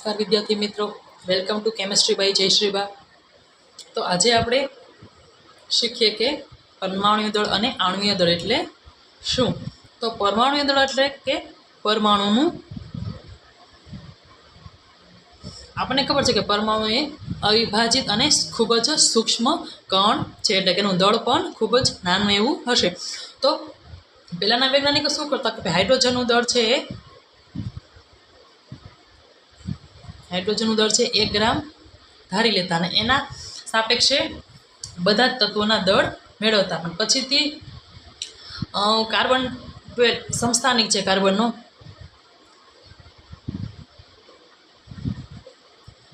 નમસ્કાર વિદ્યાર્થી મિત્રો, વેલકમ ટુ કેમેસ્ટ્રી બાય જયશ્રીબા. તો આજે આપણે શીખીએ કે પરમાણુય દળ અને આણ્વીય દળ એટલે શું. તો પરમાણુય દળ એટલે કે પરમાણુનું, આપણને ખબર છે કે પરમાણુ એ અવિભાજિત અને ખૂબ જ સૂક્ષ્મ કણ છે, એટલે કે એનું દળ પણ ખૂબ જ નાનું એવું હશે. તો પહેલાંના વૈજ્ઞાનિકો શું કરતા કે હાઇડ્રોજનનું દળ છે એ હાઇડ્રોજનનું દળ છે 1 ગ્રામ ધારી લેતા અને એના સાપેક્ષે બધા જ તત્વોના દળ મેળવતા. પણ પછીથી કાર્બન 12 સમસ્થાનિક છે કાર્બનનો,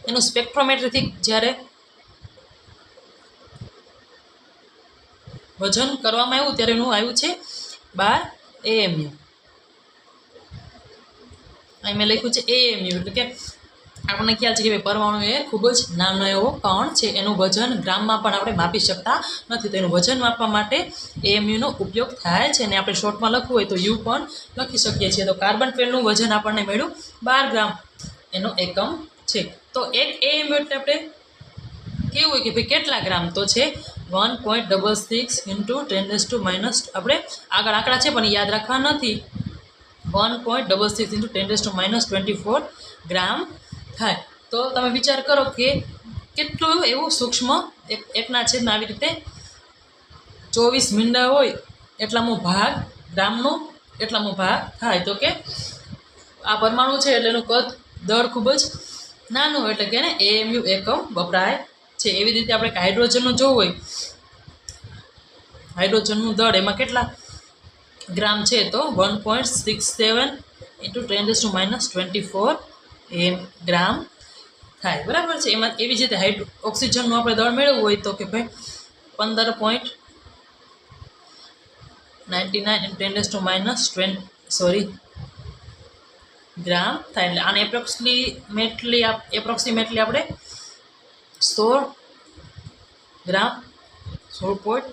એનું સ્પેક્ટ્રોમેટ્રીથી જ્યારે વજન કરવામાં આવ્યું ત્યારે એનું આવ્યું છે 12 AMU. અહીં મેં લખ્યું છે AMU, એટલે કે આપણને ખ્યાલ છે કે પરમાણુ એ ખૂબ જ નાનો એવો કણ છે, એનું વજન ગ્રામમાં પણ આપણે માપી શકતા નથી. તો એનું વજન માપવા માટે AMUનો ઉપયોગ થાય છે, અને આપણે શોર્ટમાં લખવું હોય તો U પણ લખી શકીએ છીએ. તો કાર્બન 12નું વજન આપણને મળ્યું 12 ગ્રામ, એનો એકમ છે. તો એક AMU એટલે આપણે કેવું હોય કે ભાઈ કેટલા ગ્રામ, તો છે 1.66 × 10⁻⁻, આપણે આગળ આંકડા છે પણ યાદ રાખવા નથી, 1.66 × 10⁻24 ગ્રામ થાય. તો તમે વિચાર કરો કે કેટલું એવું સૂક્ષ્મ એકના છેદમાં આવી રીતે 24 મીંડા હોય એટલામો ભાગ ગ્રામનો એટલામો ભાગ થાય. તો કે આ પરમાણુ છે એટલે એનું કદ દળ ખૂબ જ નાનું, એટલે કે એને AMU એકમ વપરાય છે. એવી રીતે આપણે હાઇડ્રોજનનું જોવું હોય, હાઇડ્રોજનનું દળ એમાં કેટલા ગ્રામ છે, તો 1.67 × 10⁻24 ગ્રામ થાય, બરાબર છે. એમાં એવી જ રીતે ઓક્સિજનનું આપણે દળ મેળવવું હોય તો કે ભાઈ 15.99 × 10⁻20 ગ્રામ થાય. એટલે આને એપ્રોક્સિમેટલી આપણે 16 ગ્રામ 16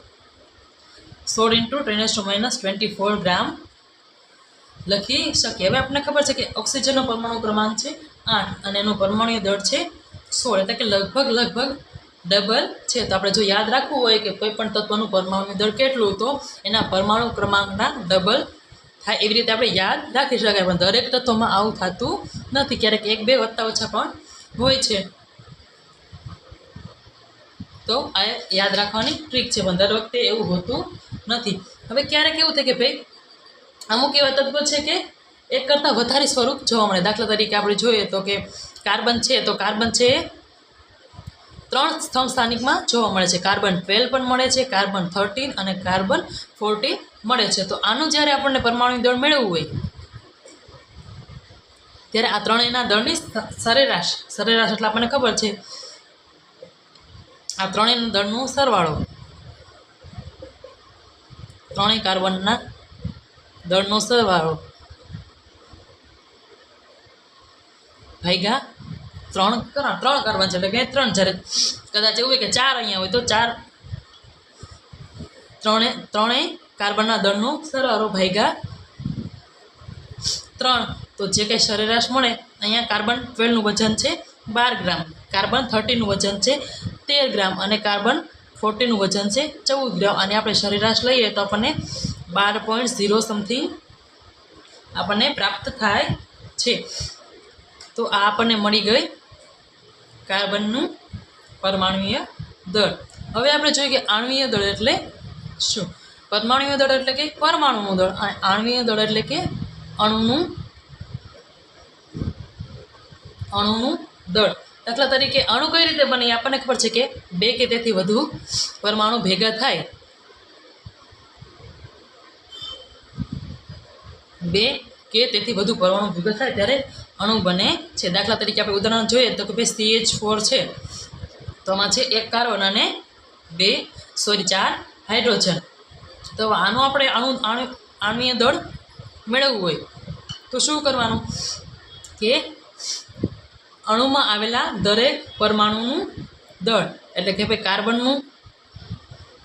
× 10⁻24 ગ્રામ લખી શકીએ. હવે આપણને ખબર છે કે ઓક્સિજનનો પરમાણુ ક્રમાંક છે 8 અને એનું પરમાણુય દળ છે 16, એટલે કે લગભગ ડબલ છે. તો આપણે જો યાદ રાખવું હોય કે કોઈ પણ તત્વનું પરમાણુ દળ કેટલું, તો એના પરમાણુ ક્રમાંકના ડબલ થાય. એવી રીતે આપણે યાદ રાખી શકાય, પણ દરેક તત્વમાં આવું થતું નથી, ક્યારેક 1-2 વત્તા ઓછા પણ હોય છે. તો આ યાદ રાખવાની ટ્રીક છે, પણ દર વખતે એવું હોતું નથી. હવે ક્યારેક એવું થાય કે ભાઈ અમુક એવા તત્વો છે કે એક કરતાં વધારે સ્વરૂપ જોવા મળે. દાખલા તરીકે આપણે જોઈએ તો કે કાર્બન છે, તો કાર્બન છે 3 સમસ્થાનિકમાં જોવા મળે છે. કાર્બન 12 પણ મળે છે, કાર્બન 13 અને કાર્બન 14 મળે છે. તો આનું જ્યારે આપણને પરમાણુ દળ મેળવવું હોય ત્યારે આ ત્રણેયના દળની સરેરાશ એટલે આપણને ખબર છે આ ત્રણેયના દળનો સરવાળો, ત્રણેય કાર્બનના દળનો સરવાળો ભાગ્યા 3 કાર્બન છે, એટલે કે 3. જ્યારે કદાચ એવું હોય કે 4 અહીંયા હોય તો 4 ત્રણેય કાર્બનના દળનો સરવાળો ભાગ્યા 3. તો જે કંઈ સરેરાશ મળે, અહીંયા કાર્બન 12નું વજન છે 12 ગ્રામ, કાર્બન 13નું વજન છે 13 ગ્રામ અને કાર્બન 14નું વજન છે 14 ગ્રામ, અને આપણે સરેરાશ લઈએ તો આપણને 12.0 સમથિંગ આપણને પ્રાપ્ત થાય છે. તો આ આપણને મળી ગઈ કાર્બનનું પરમાણુય દળ. હવે આપણે જોઈએ કે આણ્વીય દળ એટલે શું. પરમાણુય દળ એટલે કે પરમાણુનું દળ, અને આણ્વીય દળ એટલે કે અણુનું દળ. દાખલા તરીકે અણુ કઈ રીતે બને, આપણને ખબર છે કે 2 કે તેથી વધુ પરમાણુ ભેગા થાય, 2 કે તેથી વધુ પરમાણુ ભેગા થાય ત્યારે અણુ બને છે. દાખલા તરીકે આપણે ઉદાહરણ જોઈએ તો કે ભાઈ CH4 છે, તો આમાં છે 1 કાર્બન અને 4 હાઇડ્રોજન. તો આનું આપણે આણ્વીય દળ મેળવવું હોય તો શું કરવાનું કે અણુમાં આવેલા દરેક પરમાણુનું દળ, એટલે કે ભાઈ કાર્બનનું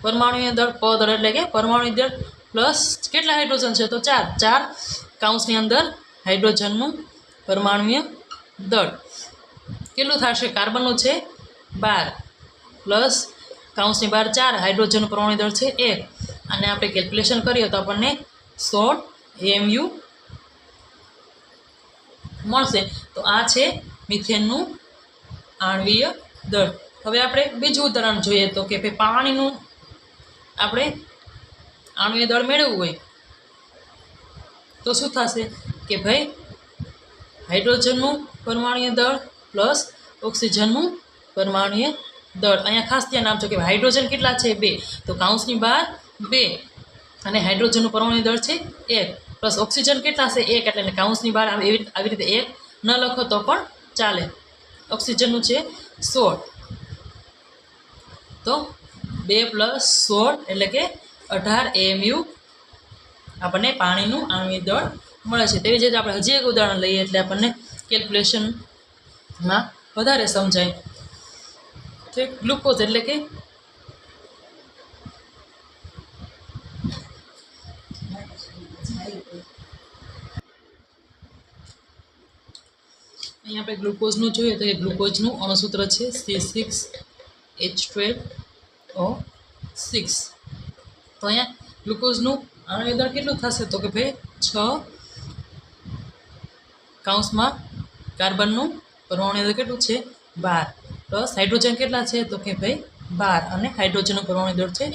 પરમાણુય દળ દળ એટલે કે પરમાણુ દળ પ્લસ કેટલા હાઇડ્રોજન છે, તો 4 કૌંસની અંદર હાઇડ્રોજનનું પરમાણુય દળ કેટલું થશે? કાર્બનનું છે 12 પ્લસ કૌંસની બહાર 4, હાઇડ્રોજનનું પરમાણુ દળ છે 1, અને આપણે કેલ્ક્યુલેશન કરીએ તો આપણને 16 AMU મળશે. તો આ છે મિથેનનું આણ્વીય દળ. હવે આપણે બીજું ઉદાહરણ જોઈએ તો કે ભાઈ પાણીનું આપણે આણ્વીય દળ મેળવવું હોય તો શું થશે કે ભાઈ હાઇડ્રોજનનું પરમાણુય દળ પ્લસ ઓક્સિજનનું પરમાણુય દળ. અહીંયા ખાસ ધ્યાન આપજો કે હાઇડ્રોજન કેટલા છે? 2, તો કૌંસની બહાર 2, અને હાઇડ્રોજનનું પરમાણુય દળ છે 1, પ્લસ ઓક્સિજન કેટલા છે? 1, એટલે કૌંસની બહાર આવી રીતે 1 ન લખો તો પણ ચાલે. ઓક્સિજનનું છે 16, તો 2 + 16 એટલે કે 18 AMU આપણને પાણીનું આણ્વીય દળ મળે છે. તેવી જ રીતે આપણે હજી એક ઉદાહરણ લઈએ એટલે આપણને કેલ્ક્યુલેશનમાં વધારે સમજાય. તો ગ્લુકોઝ એટલે કે અહીંયા આપણે ગ્લુકોઝનું જોઈએ તો એ ગ્લુકોઝનું અણુસૂત્ર છે C6H12O6. તો અહીંયા ગ્લુકોઝનું આણ્વીય દળ કેટલું થશે તો કે ભાઈ 6, કૌંસમાં કાર્બનનું પરમાણુ દળ કેટલું છે 12, પ્લસ હાઇડ્રોજન કેટલા છે તો કે ભાઈ 12, અને હાઇડ્રોજનનું પરમાણુ દળ છે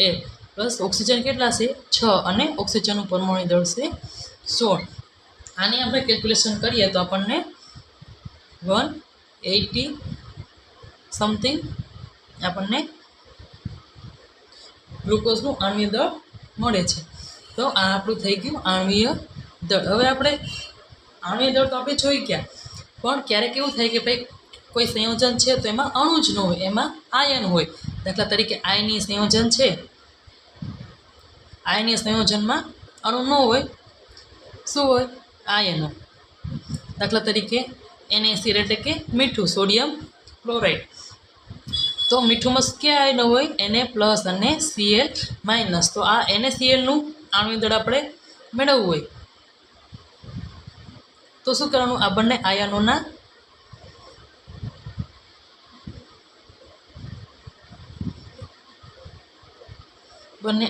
1, પ્લસ ઓક્સિજન કેટલા છે 6, અને ઓક્સિજનનું પરમાણુ દળ છે 16. આની આપણે કેલ્ક્યુલેશન કરીએ તો આપણને 180 સમથિંગ આપણને ગ્લુકોઝનું આણ્વીય દળ મળે છે. તો આ આપણું થઈ ગયું આણ્વીય દળ. હવે આપણે આણ્વીય દળ તો આપણે જોઈ ગયા, પણ ક્યારેક એવું થાય કે ભાઈ કોઈ સંયોજન છે તો એમાં અણુ જ ન હોય, એમાં આયન હોય. દાખલા તરીકે આયનીય સંયોજન છે, આયનીય સંયોજનમાં અણુ ન હોય, શું હોય? આયનો. દાખલા તરીકે NaCl એટલે કે મીઠું, સોડિયમ ક્લોરાઇડ. તો મીઠુંમાં કયા આયનો હોય? Na+ અને Cl-. તો આ NaClનું આણ્વીય દળ આપણે મેળવવું હોય તો શું કરવાનું? આ બંને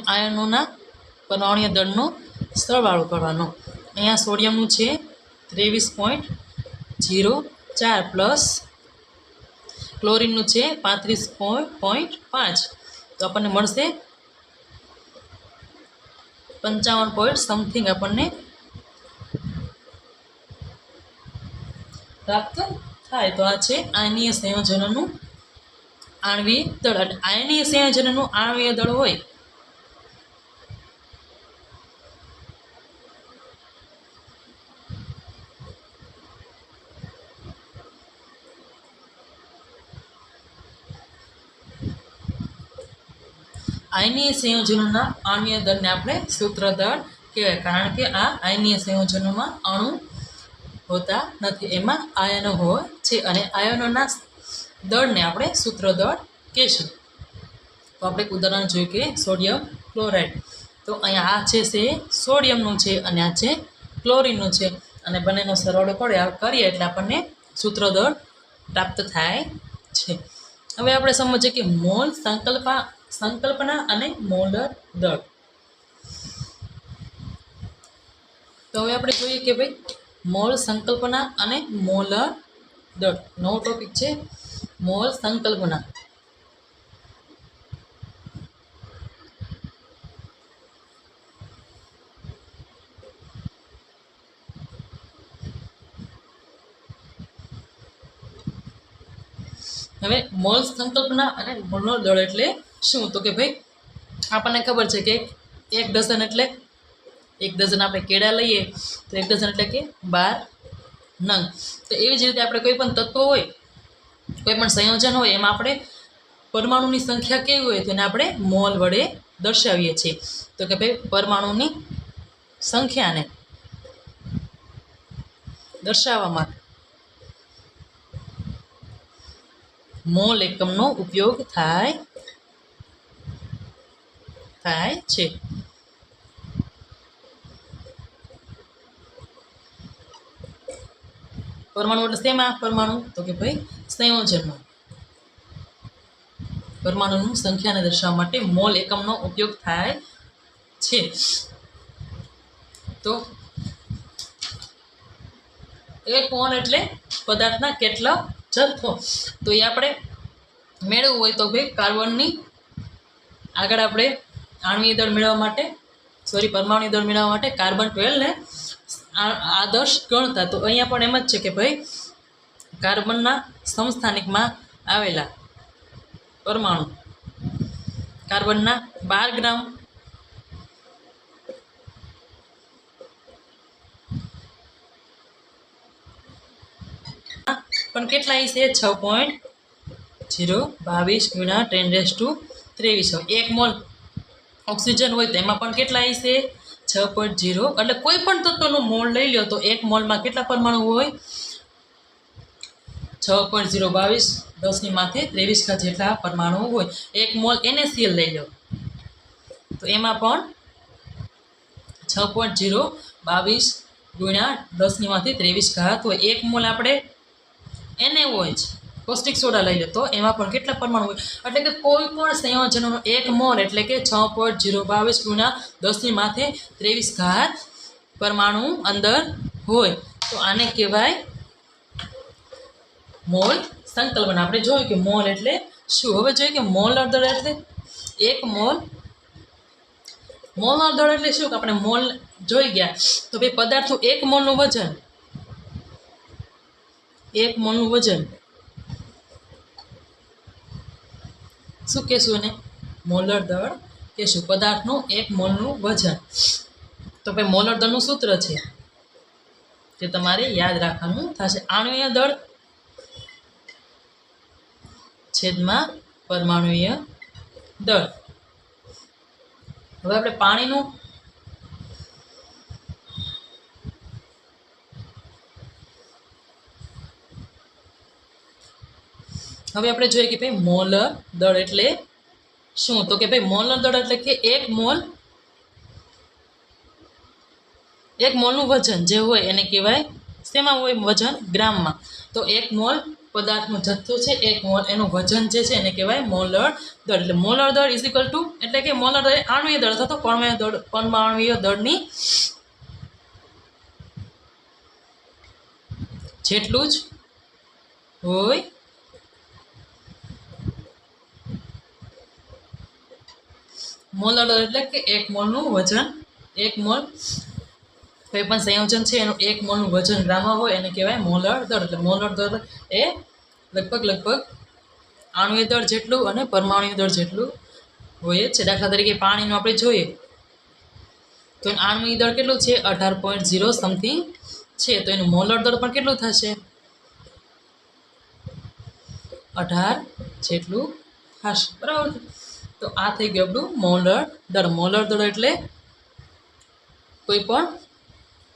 આયનોના પરમાણુય દળનો સરવાળો કરવાનો. અહીંયા સોડિયમનું છે 23.04 પ્લસ ક્લોરીનનું છે 35.5, તો આપણને મળશે 55 પોઈન્ટ સમથિંગ આપણને પ્રાપ્ત થાય. તો આ છે આયનીય સંયોજનોનું આણ્વીય દળ. અને આયનીય સંયોજનોનું આણ્વીય દળ હોય આયનીય સંયોજનોના આણ્વીય દળને આપણે સૂત્ર દળ કહેવાય, કારણ કે આ આયનીય સંયોજનોમાં અણુ હોતા નથી, એમાં આયનો હોય છે, અને આયનોના દળને આપણે સૂત્ર દળ કહીશું. તો આપણે એક ઉદાહરણ જોઈએ કે સોડિયમ ક્લોરાઇડ. તો અહીંયા આ છે તે સોડિયમનું છે અને આ છે ક્લોરીનનું છે, અને બંનેનો સરવાળો કરીએ એટલે આપણને સૂત્ર દળ પ્રાપ્ત થાય છે. હવે આપણે સમજીએ કે મોલ સંકલ્પના અને મોલર દળ. તો હવે આપણે જોઈએ કે ભાઈ મોલ સંકલ્પના અને મોલર દળ. નવો ટોપિક છે મોલ સંકલ્પના. હવે મોલ સંકલ્પના અને મોલર દળ એટલે શું? તો કે ભાઈ આપણને ખબર છે કે 1 ડઝન એટલે 1 ડઝન આપણે કેળા લઈએ તો 1 ડઝન એટલે કે 12 નંગ. તો એવી જ રીતે આપણે કોઈ પણ તત્વ હોય, કોઈ પણ સંયોજન હોય, એમાં આપણે પરમાણુની સંખ્યા કેવી હોય તો એને આપણે મોલ વડે દર્શાવીએ છીએ. તો કે ભાઈ પરમાણુની સંખ્યાને દર્શાવવા માટે મોલ એકમનો ઉપયોગ થાય છે. પરમાણુ એટલે શેમાં પરમાણુ? તો કે ભાઈ સંયોજનમાં પરમાણુની સંખ્યાને દર્શાવવા માટે મોલ એકમનો ઉપયોગ થાય છે. તો 1 મોલ એટલે પદાર્થના કેટલા જથ્થો. તો એ આપણે મેળવવું હોય તો ભાઈ કાર્બનની આગળ આપણે આણ્વીય દળ મેળવવા માટે પરમાણુ દળ મેળવવા માટે કાર્બન 12 ને આદર્શ ગણતા. તો અહીંયા પણ એમ જ છે કે ભાઈ કાર્બનના સમસ્થાનિકમાં આવેલા પરમાણુ કાર્બનના 12 ગ્રામ પણ કેટલા છે 6.022 ગુણ્યા 10⁻23 હોય. 1 મોલ ઓક્સિજન હોય તો એમાં પણ કેટલા છે 6.0 એટલે કોઈ પણ તત્વનું મોલ લઈ લો તો 1 મોલમાં કેટલા પરમાણુ હોય 6.022 10⁻23 જેટલા પરમાણુ હોય. 1 મોલ NaCl લઈ લો તો એમાં પણ 6.022 ગુણ્યા 10⁻23 હોય. 1 મોલ આપણે NaOH કોસ્ટિક સોડા લઈ લો તો એમાં પણ કેટલા પરમાણુ હોય. એટલે કે કોઈ પણ સંયોજનોનો 1 મોલ એટલે કે 6.022 ગુણ્યા 10⁻23 પરમાણુ અંદર હોય. તો આને કહેવાય મોલ સંકલન. આપણે જોયું કે મોલ એટલે શું. હવે જોઈએ કે મોલર દળ એટલે 1 મોલ. મોલર દળ એટલે શું કે આપણે મોલ જોઈ ગયા તો ભાઈ પદાર્થનું 1 મોલનું વજન 1 મોલનું વજન શું કહેશું એને મોલર દળ કહેશું. પદાર્થનું 1 મોલનું વજન. તો ભાઈ મોલર દળનું સૂત્ર છે જે તમારે યાદ રાખવાનું થશે. આણ્વીય દળ છેદમાં પરમાણુય દળ. હવે આપણે પાણીનું હવે આપણે જોઈએ કે ભાઈ મોલર દળ એટલે શું. તો કે ભાઈ મોલર દળ એટલે કે 1 મોલનું વજન જે હોય એને કહેવાય શેમાં હોય વજન ગ્રામમાં. તો 1 મોલ પદાર્થનો જથ્થો છે 1 મોલ એનું વજન જે છે એને કહેવાય મોલર દળ. એટલે મોલર દળ ઇઝ ઇક્વલ ટુ એટલે કે મોલર દળ આણ્વીય દળ અથવા તો પરમાણુય દળની જેટલું જ હોય. મોલર દળ એટલે કે 1 મોલનું વજન. 1 મોલ કોઈ પણ સંયોજન છે એનું 1 મોલનું વજન ગ્રામમાં હોય એને કહેવાય મોલર દળ. એટલે મોલર દળ એ લગભગ આણ્વીય દળ જેટલું અને પરમાણુય દળ જેટલું હોય છે. દાખલા તરીકે પાણીનું આપણે જોઈએ તો આણ્વીય દળ કેટલું છે 18.0 સમથિંગ છે. તો એનું મોલર દળ પણ કેટલું થશે 18 જેટલું થશે. બરાબર. તો આ થઈ ગયું આપણું મોલર દળ. મોલર દળ એટલે કોઈ પણ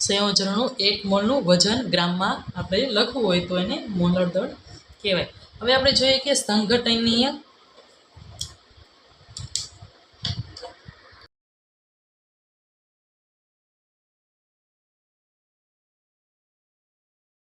સંયોજનોનું 1 મોલનું વજન ગ્રામમાં આપણે લખવું હોય તો એને મોલર દળ કહેવાય. હવે આપણે જોઈએ કે સંઘટનીય